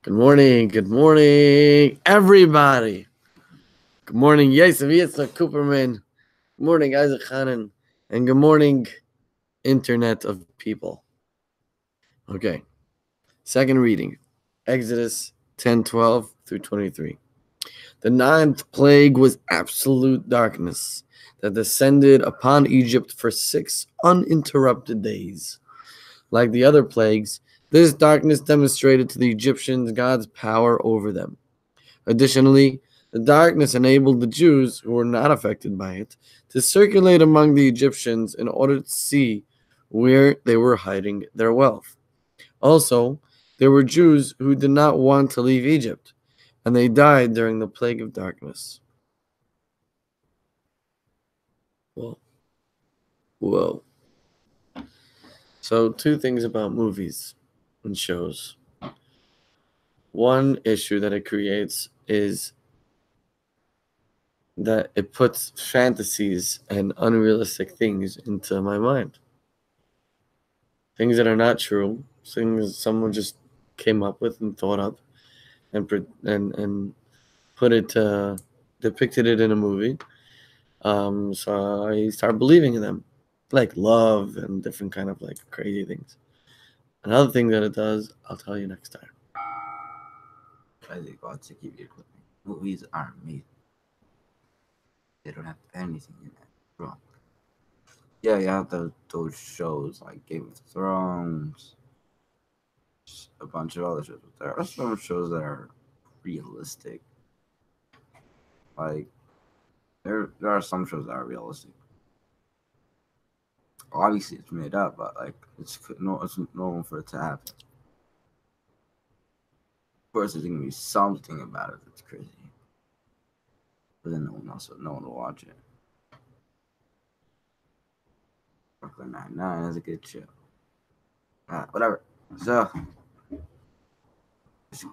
Good morning, everybody. Good morning, Yosef Yitzchak Cooperman. Good morning, Isaac Hanan. And good morning, Internet of People. Okay, second reading, Exodus 10:12 through 23. The ninth plague was absolute darkness that descended upon Egypt for 6 uninterrupted days. Like the other plagues, this darkness demonstrated to the Egyptians God's power over them. Additionally, the darkness enabled the Jews, who were not affected by it, to circulate among the Egyptians in order to see where they were hiding their wealth. Also, there were Jews who did not want to leave Egypt, and they died during the plague of darkness. Whoa. So, two things about movies and shows. One issue that it creates is that it puts fantasies and unrealistic things into my mind. Things that are not true, things someone just came up with and thought up and put it, depicted it in a movie. So I start believing in them, like love and different kind of like crazy things. Another thing that it does, I'll tell you next time. I think God to keep you quick. Movies aren't made. They don't have anything in it wrong. Yeah, you have those shows like Game of Thrones, a bunch of other shows, but there are some shows that are realistic. Like there are some shows that are realistic. Obviously, it's made up, but like it's normal for it to happen. Of course, there's gonna be something about it that's crazy, but then no one will watch it. Brooklyn Nine-Nine is a good show. Whatever. So,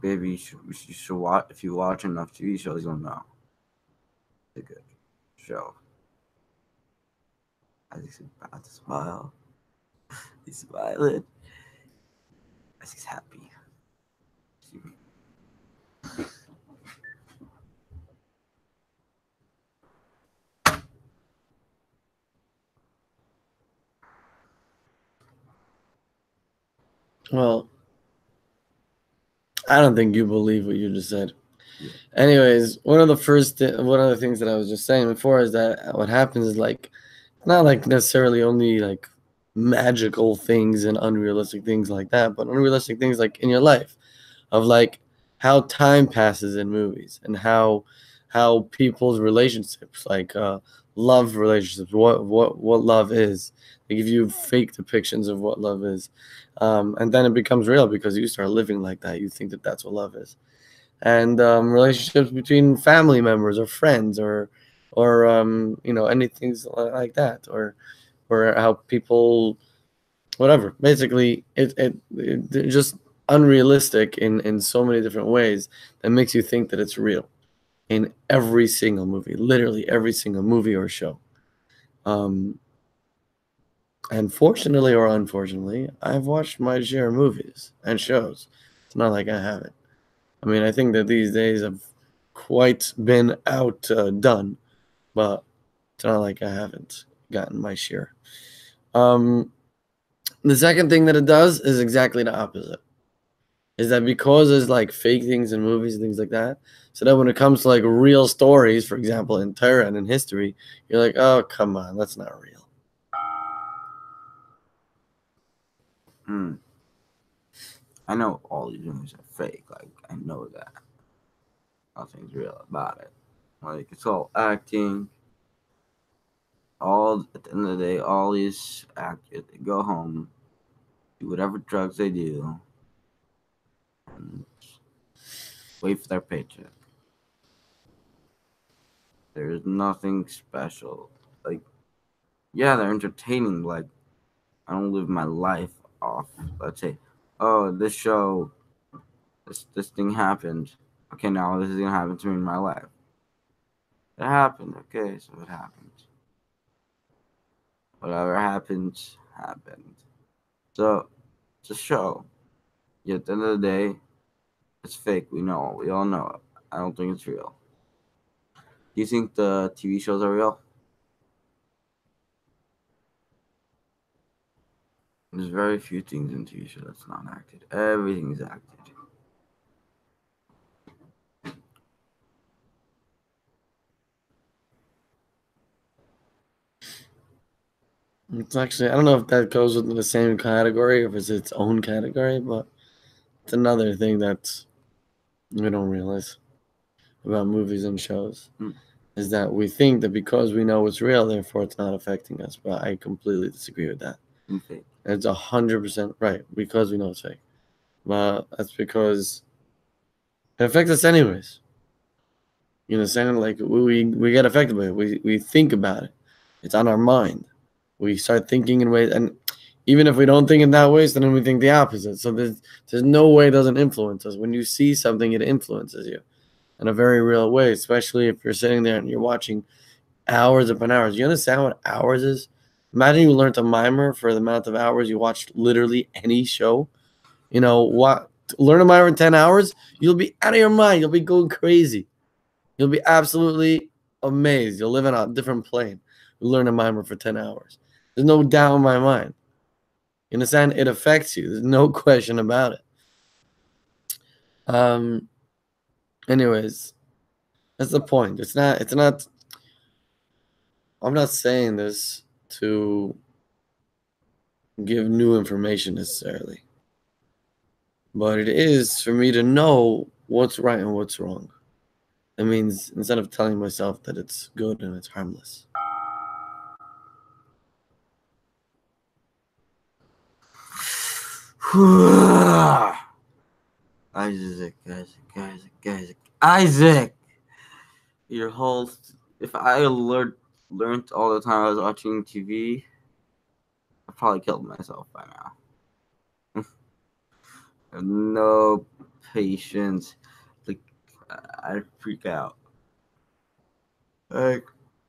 baby, you should watch. If you watch enough TV shows, you'll know. It's a good show. Isaac's about to smile. He's smiling. Isaac's happy. Well, I don't think you believe what you just said. Yeah. Anyways, one of the things that I was just saying before is that what happens is like, not like necessarily only like magical things and unrealistic things like that, but unrealistic things like in your life, of like how time passes in movies and how people's relationships, like love relationships, what love is. They give you fake depictions of what love is, and then it becomes real because you start living like that. You think that that's what love is. And relationships between family members or friends or anything like that, or how people, whatever. Basically, it just unrealistic in so many different ways that makes you think that it's real in every single movie, literally every single movie or show. And fortunately or unfortunately, I've watched my share of movies and shows. It's not like I haven't. I mean, I think that these days have quite been outdone, but it's not like I haven't gotten my share. The second thing that it does is exactly the opposite. Is that because there's like fake things in movies and things like that, so that when it comes to like real stories, for example, in Torah and in history, you're like, oh, come on, that's not real. I know all these movies are fake. Like, I know that. Nothing's real about it. Like, it's all acting. At the end of the day, all these actors, they go home, do whatever drugs they do, and wait for their paycheck. There's nothing special. Like, yeah, they're entertaining. Like, I don't live my life off. Let's say, oh, this show, this thing happened. Okay, now this is gonna happen to me in my life. It happened. Okay, so it happened. Whatever happens, happened. So it's a show. Yet at the end of the day, It's fake. We know. We all know it. I don't think it's real. Do you think the TV shows are real? There's very few things in TV shows that's not acted. Everything's acted. It's actually, I don't know if that goes within the same category or if it's its own category, but it's another thing that we don't realize about movies and shows is that we think that because we know it's real, therefore it's not affecting us. But I completely disagree with that. Fake. It's 100% right because we know it's fake. But that's because it affects us anyways. You know, saying like we get affected by it. We think about it. It's on our mind. We start thinking in ways, and even if we don't think in that way, so then we think the opposite. So there's no way it doesn't influence us. When you see something, it influences you in a very real way, especially if you're sitting there and you're watching hours upon hours. You understand what hours is? Imagine you learned a mimer for the amount of hours you watched literally any show. You know what? Learn a mimer in 10 hours, you'll be out of your mind. You'll be going crazy. You'll be absolutely amazed. You'll live in a different plane. You learn a mimer for 10 hours. There's no doubt in my mind. You understand? It affects you. There's no question about it. Anyways, that's the point. It's not I'm not saying this to give new information necessarily. But it is for me to know what's right and what's wrong. It means instead of telling myself that it's good and it's harmless. Isaac. Your whole. If I learned all the time I was watching TV, I probably killed myself by now. I have no patience. Like, I freak out. Like,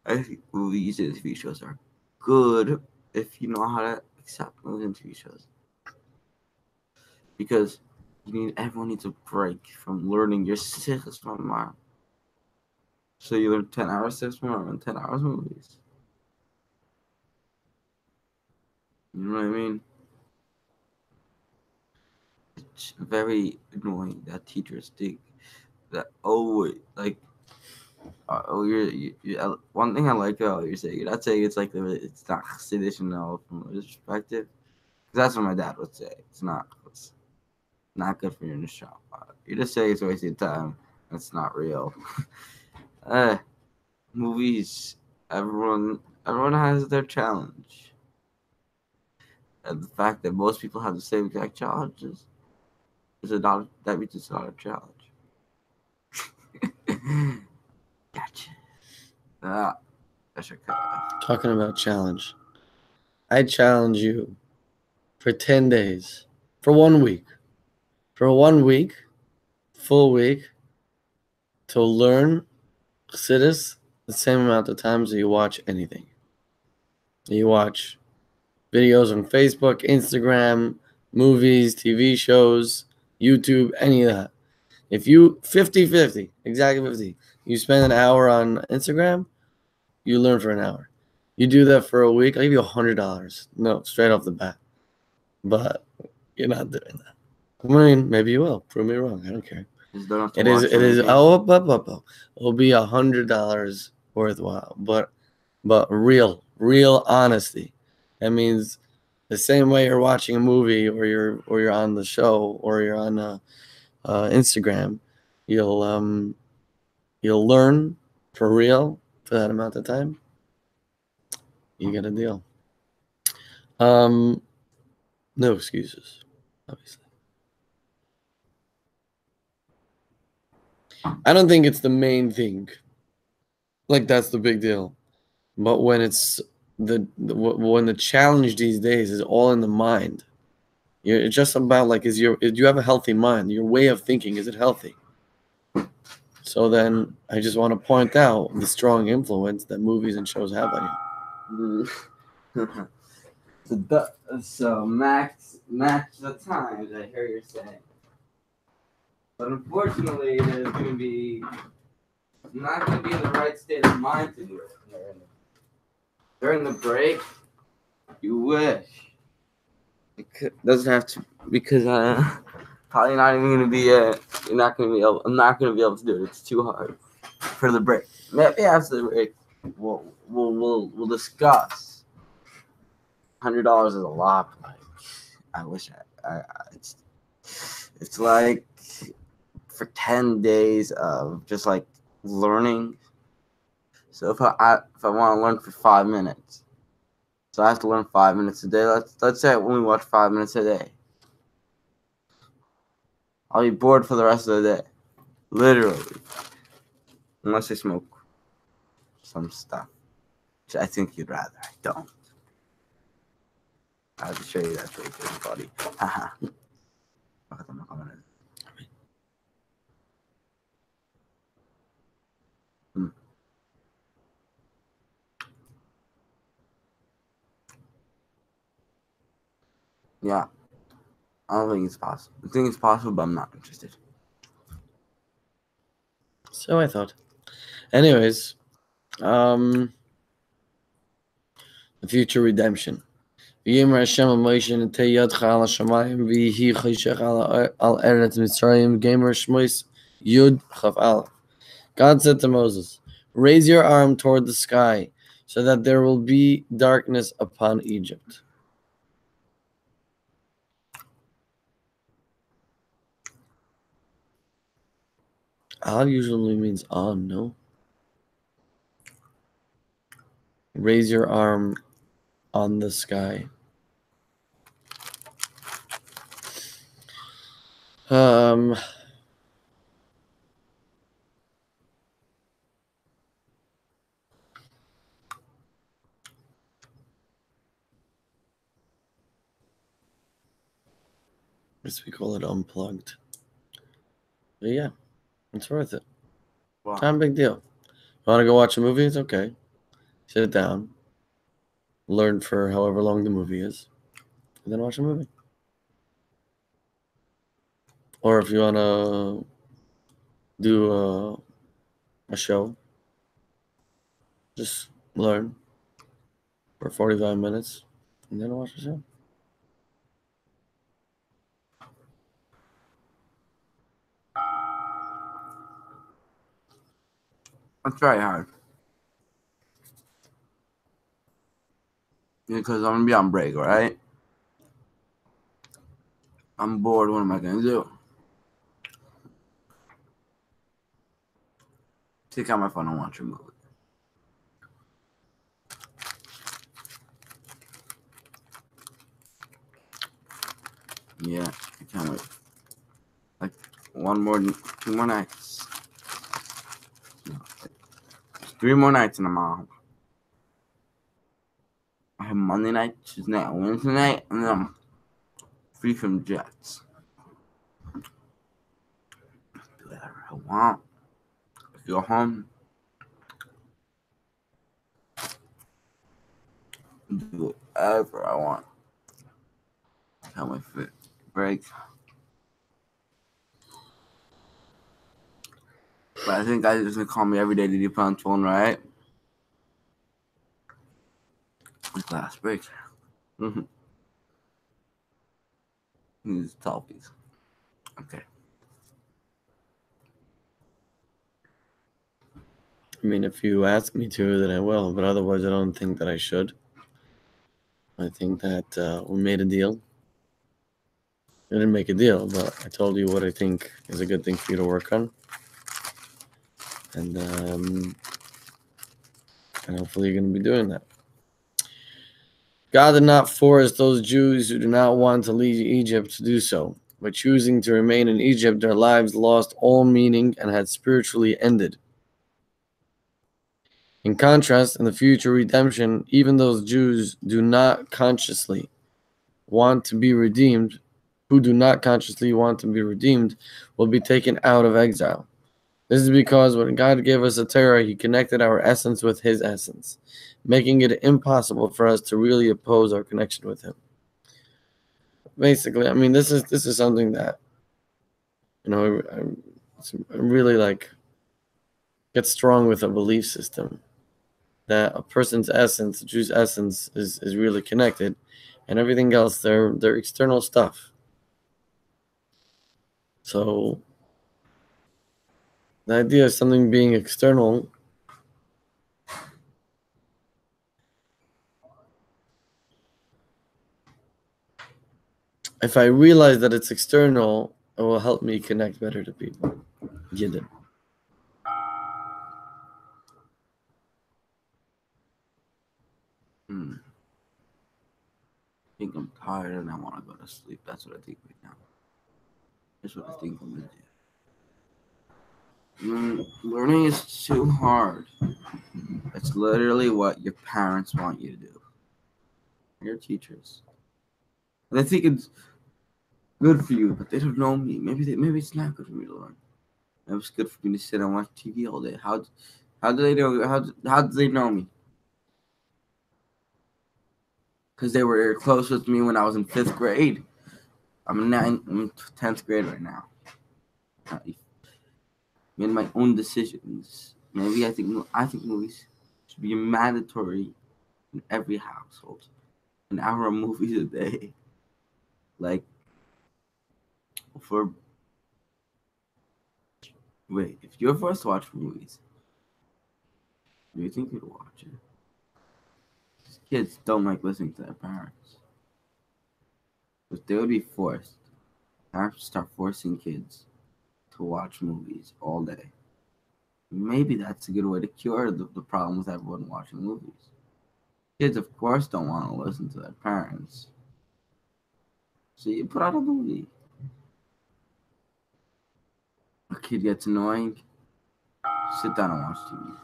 I think movies and TV shows are good if you know how to accept movies and TV shows. Because everyone needs a break from learning your system more. So you learn 10 hours system and 10 hours movies. You know what I mean? It's very annoying that teachers think that one thing I like about what you're saying. You're not saying it's like it's not traditional from a perspective. That's what my dad would say. It's not good for you in the shop. You just say it's wasting time. That's not real. Movies. Everyone has their challenge, and the fact that most people have the same exact challenges that means it's not a challenge. Gotcha. Talking about challenge, I challenge you for 10 days, for 1 week, full week, to learn Chassidus the same amount of times that you watch anything. You watch videos on Facebook, Instagram, movies, TV shows, YouTube, any of that. If you 50-50, exactly 50, you spend an hour on Instagram, you learn for an hour. You do that for a week, I'll give you $100. No, straight off the bat. But you're not doing that. I mean, maybe you will. Prove me wrong. I don't care. It is. It'll be $100 worthwhile, but real honesty. That means the same way you're watching a movie or you're on the show or you're on Instagram, you'll learn for real for that amount of time. You get a deal. No excuses, obviously. I don't think it's the main thing. Like that's the big deal. But when it's when the challenge these days is all in the mind, it's just about like do you have a healthy mind? Your way of thinking, is it healthy? So then I just want to point out the strong influence that movies and shows have on you. So match the times. I hear you're saying. But unfortunately, there's going to be not going to be in the right state of mind to do it. During the break, you wish. It doesn't have to, because probably not even going to be, you're not going to be able, I'm not going to be able to do it. It's too hard for the break. Maybe after the break, we'll discuss. $100 is a lot. Like, I wish it's like for 10 days of just like learning. So if I want to learn for 5 minutes, so I have to learn 5 minutes a day. Let's say when we watch 5 minutes a day, I'll be bored for the rest of the day, literally, unless I smoke some stuff, which I think you'd rather I don't. I have to show you that fake buddy. Haha. Yeah, I don't think it's possible. I think it's possible, but I'm not interested. So I thought. Anyways, the future redemption. V'yimer Hashem Moshe Netei Yadcha al Hashamayim v'yihi Choshech al Eretz Mitzrayim Gamer Shmois Yud Chaf Aleph. God said to Moses, "Raise your arm toward the sky, so that there will be darkness upon Egypt." Al usually means on, no? Raise your arm on the sky. Guess we call it unplugged. But yeah, it's worth it. Wow. Not a big deal. Want to go watch a movie? It's okay. Sit down, learn for however long the movie is, and then watch a movie. Or if you want to do a show, just learn for 45 minutes and then watch the show. It's very hard. Because I'm going to be on break, right? I'm bored. What am I going to do? Take out my phone and watch a movie. Yeah, I can't wait. Like, 2 more nights. No, 3 more nights and I'm out. I have Monday night, Tuesday night, Wednesday night, and then I'm free from Jets. Do whatever I want. Go home. Do whatever I want. Can't wait for break. But I think guys are just gonna call me every day to do on phone, right? Like last break. These talkies. Okay. I mean, if you ask me to, then I will, but otherwise I don't think that I should. I think that we made a deal. I didn't make a deal, but I told you what I think is a good thing for you to work on. And hopefully you're going to be doing that. God did not force those Jews who do not want to leave Egypt to do so. By choosing to remain in Egypt, their lives lost all meaning and had spiritually ended. In contrast, in the future redemption, even those Jews do not consciously want to be redeemed, who do not consciously want to be redeemed, will be taken out of exile. This is because when God gave us a Torah, He connected our essence with His essence, making it impossible for us to really oppose our connection with Him. Basically, I mean, this is something that You know, I really like get strong with a belief system that a person's essence, the Jew's essence, is really connected, and everything else they're external stuff. So the idea of something being external, if I realize that it's external, it will help me connect better to people. Get it? I think I'm tired and I want to go to sleep. That's what I think right now. That's what I think I'm gonna do. Learning is too hard. It's literally what your parents want you to do. Your teachers. And I think it's good for you, but they don't know me. Maybe it's not good for me to learn. Maybe it's good for me to sit and watch TV all day. How do they know? How do they know me? Because they were close with me when I was in 5th grade. I'm in 10th grade right now. I made my own decisions. Maybe I think movies should be mandatory in every household. An hour of movies a day. Like for wait, if you're forced to watch movies, do you think you'd watch it? Kids don't like listening to their parents. But they would be forced. Parents start forcing kids to watch movies all day. Maybe that's a good way to cure the problem with everyone watching movies. Kids, of course, don't want to listen to their parents. So you put out a movie. A kid gets annoying, sit down and watch TV.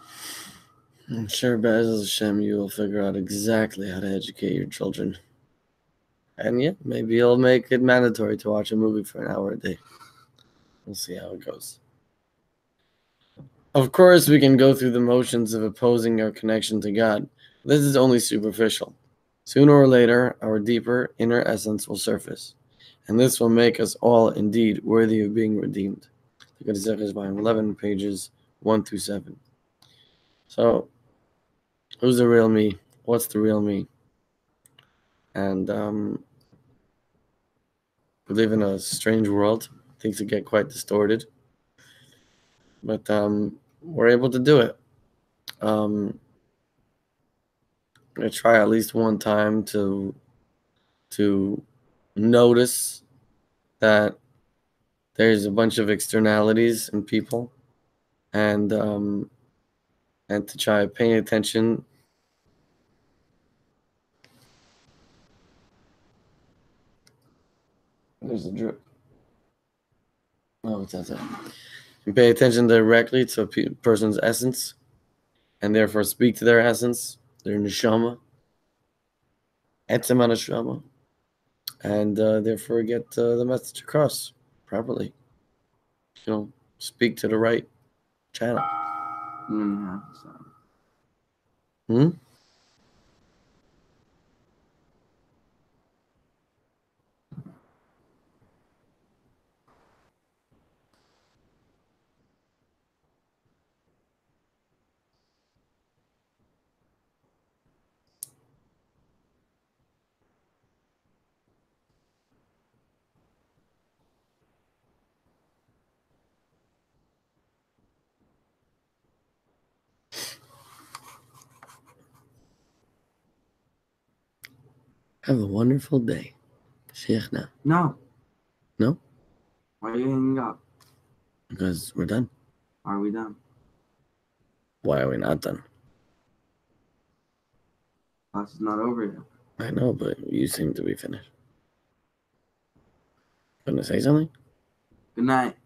I'm sure, Basil Hashem, you will figure out exactly how to educate your children. And yeah, maybe you'll make it mandatory to watch a movie for an hour a day. We'll see how it goes. Of course, we can go through the motions of opposing our connection to God. This is only superficial. Sooner or later, our deeper inner essence will surface, and this will make us all indeed worthy of being redeemed. Look at Ezekiel volume 11, pages 1 through 7. So, who's the real me? What's the real me? And we live in a strange world. Things can get quite distorted, but we're able to do it. I'm gonna try at least one time to notice that there's a bunch of externalities in people, and to try paying attention. There's a drip. Oh, it's outside. And pay attention directly to a person's essence, and therefore speak to their essence, their neshama, etzem neshama, and therefore get the message across properly. You know, speak to the right channel. Hmm? Have a wonderful day. Sheikhna. No. No? Why are you hanging up? Because we're done. Are we done? Why are we not done? Class is not over yet. I know, but you seem to be finished. Gonna say something? Good night.